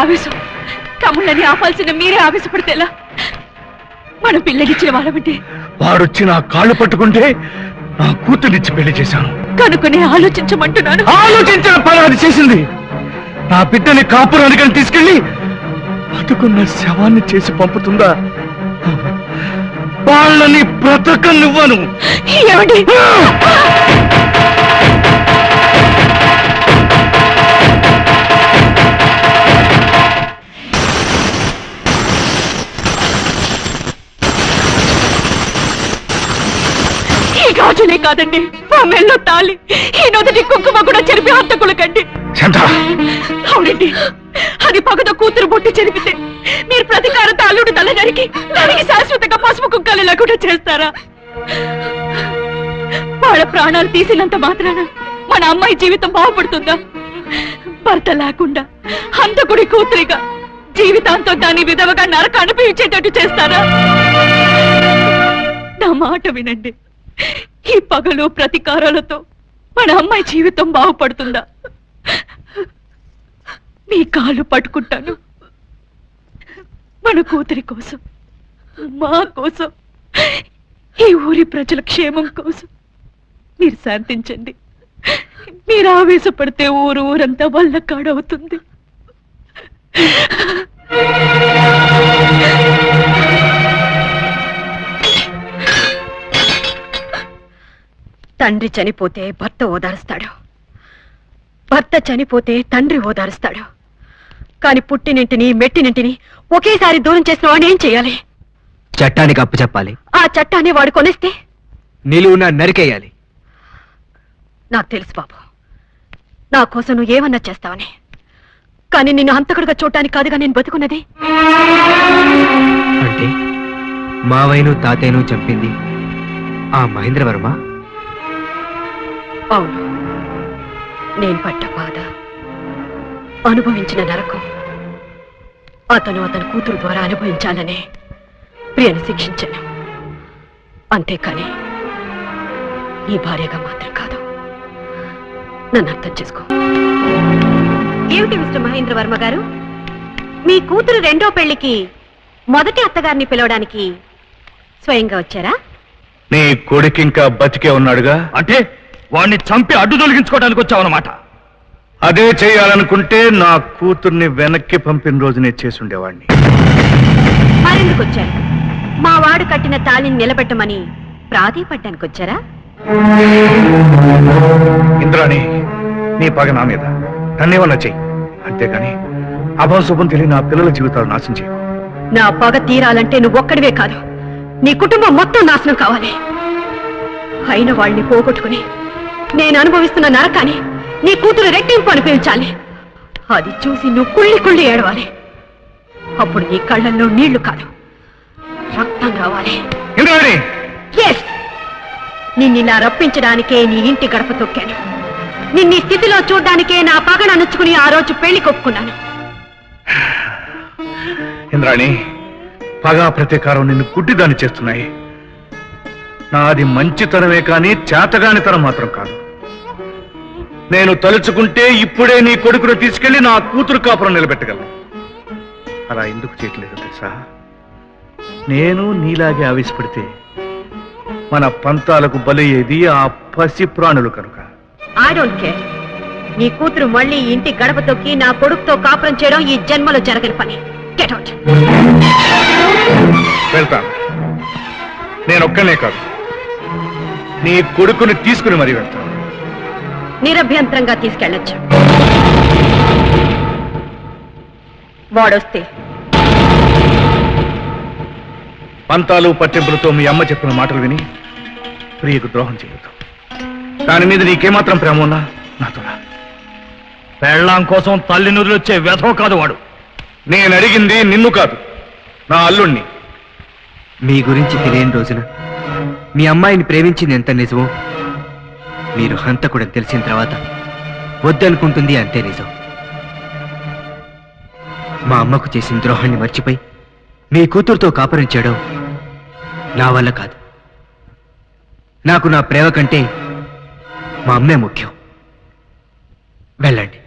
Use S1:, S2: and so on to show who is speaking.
S1: ఆవేశం? తమ్ముళ్ళని ఆపాల్సిన మీరే ఆవేశపడితేలా? మన పిల్లనిచ్చిన వాళ్ళమంటే
S2: వాడొచ్చి నా కాళ్ళు పట్టుకుంటే నా కూతురిచ్చి పెళ్లి చేశాను.
S1: కనుకొని ఆలోచించమంటున్నాను.
S2: ఆలోచించిన పని అది చేసింది. నా బిడ్డని కాపురానికి తీసుకెళ్లి బతుకున్న శవాన్ని చేసి పంపుతుందా? వాళ్ళని బ్రతకనివ్వను.
S1: ఏమండి? ఈ గాజులే కాదండి, ఆ మెల్లో తాళి, ఈ నొదటి కుంకుమ కూడా చెరిపి హంతకులకండి. అవునండి, అది పగతో కూతురు బొట్టి చెరిపితే మీరు ప్రతీకారంతో అల్లుడు తల నరికి దానికి శాశ్వతంగా పసుపు కుక్కలు లేకుండా చేస్తారా? వాళ్ళ ప్రాణాలు తీసినంత మాత్రాన మన అమ్మాయి జీవితం బాగుపడుతుందా? భర్త లేకుండా హంతకుడి కూతురిగా జీవితాంతం దాని విధవగా నరక అనిపించేటట్టు చేస్తారా? నా మాట వినండి, ఈ పగలు ప్రతీకారాలతో మన అమ్మాయి జీవితం బాగుపడుతుందా? మీ కాళ్ళు పట్టుకుంటాను. మన కూతురి కోసం, మా కోసం, ఈ ఊరి ప్రజల క్షేమం కోసం మీరు శాంతించండి. మీరు ఆవేశపడితే ఊరంతా వల్ల కాడవుతుంది. తండ్రి చనిపోతే భర్త ఓదారుస్తాడు, భర్త చనిపోతే తండ్రి ఓదారుస్తాడు. కాని పుట్టినింటిని మెట్టినింటిని ఒకేసారి దూరం చేసిన వాడిని ఏం చేయాలి?
S3: చట్టానికి అప్పు చెప్పాలి.
S1: ఆ చట్టాన్ని వాడు కొనేస్తే
S3: నిలువున నరికేయాలి.
S1: నాకు తెలుసు బాబు, నా కోసం నువ్వు ఏమన్నా చేస్తావని. కానీ నిన్ను హంతకుడిగా చూడటానికి కాదుగా నేను బతుకున్నది.
S3: అంటే మావయ్యను తాతయ్యను చంపింది ఆ మహేంద్రవర్మ?
S1: అవును, నేను పడ్డ బాధ, అనుభవించిన నరకం అతను అతని కూతురు ద్వారా అనుభవించాలనే ప్రియను శిక్షించాను. అంతేకాని ఈ భార్యగా మాత్రం కాదు. నన్ను అర్థం చేసుకో. ఏమిటి మిస్టర్ మహేంద్రవర్మ గారు, మీ కూతురు రెండో పెళ్లికి మొదటి అత్తగారిని పిలవడానికి స్వయంగా వచ్చారా?
S2: నీ కొడుకు ఇంకా బతికే ఉన్నాడుగా. అంటే వాణ్ణి చంపి అడ్డు తొలగించుకోవడానికి వచ్చావన్నమాట. అదే చేయాలనుకుంటే నా కూతుర్ని వెనక్కి పంపిన రోజునే చేసుండేవాణ్ణి.
S1: మరెందుకు వచ్చారు? మా వాడు కట్టిన తాళిని నిలబెట్టమని ప్రాధేయపడ్డానికి వచ్చారా?
S2: ఇంద్రాణి, నీ పగ నా మీద, నన్నేమన్నా చెయ్యి. అంతేగాని అభాశుభం తెలియని నా పిల్లల జీవితాలు నాశనం చేయకు.
S1: నా పగ తీరాలంటే నువ్వొక్కడివే కాదు, నీ కుటుంబం మొత్తం నాశనం కావాలి. అయిన వాళ్ళని పోగొట్టుకుని నేను అనుభవిస్తున్న నరకాన్ని నీ కూతురు రెట్టింపు అనిపించాలి. అది చూసి నువ్వు కుళ్ళి కుళ్ళి ఏడవాలి. అప్పుడు నీ కళ్ళల్లో నీళ్లు కాదు, రక్తం రావాలి. నిన్నిలా రప్పించడానికే నీ ఇంటి గడప తొక్కాను. నిన్నీ స్థితిలో చూడ్డానికే నా పగను అనుచుకుని ఆ రోజు పెళ్లి కొప్పుకున్నాను.
S2: ఇంద్రాణి, పగా ప్రతీకారం నిన్ను గుడ్డిదాన్ని చేస్తున్నాయి. నాది మంచితనమే కానీ చేతగానితనం మాత్రం కాదు. నేను తలుచుకుంటే ఇప్పుడే నీ కొడుకును తీసుకెళ్లి నా కూతురు కాపురం నిలబెట్టగలను. అలా ఎందుకు చేయట్లేదు తెలుసా? నేను నీలాగే ఆవేశపడితే మన పంతాలకు బలయ్యేది ఆ పసి ప్రాణులు కనుక.
S1: I don't care. నీ కూతురు మళ్ళీ ఇంటి గడప తొక్కి నా కొడుకుతో కాపురం చేయడం ఈ జన్మలో జరగని పని. Get out.
S2: వెళ్తాను. నేనొక్కనే కాదు, నీ కొడుకుని తీసుకుని మరీ వెళ్తాను.
S1: నిరభ్యంతరంగా తీసుకెళ్ళొచ్చు. వాడొస్తే
S2: పంతాలు పట్టింపులతో మీ అమ్మ చెప్పిన మాటలు విని ప్రియకు ద్రోహం చేయొద్దు. దాని మీద నీకేమాత్రం ప్రేమ ఉన్నా నాతో రా. పెళ్ళాం కోసం తల్లి నుదిలొచ్చే వ్యధో కాదు వాడు. నేను అడిగింది నిన్ను కాదు, నా అల్లుణ్ణి.
S3: మీ గురించి తెలియని రోజున మీ అమ్మాయిని ప్రేమించింది ఎంత నిజమో మీరు హంతకుడని తెలిసిన తర్వాత వద్దనుకుంటుంది అంతే నిజం. మా అమ్మకు చేసిన ద్రోహాన్ని మర్చిపోయి మీ కూతురుతో కాపురం చేయడం నా వల్ల కాదు. నాకు నా ప్రేమ కంటే మా అమ్మే ముఖ్యం. వెళ్ళండి.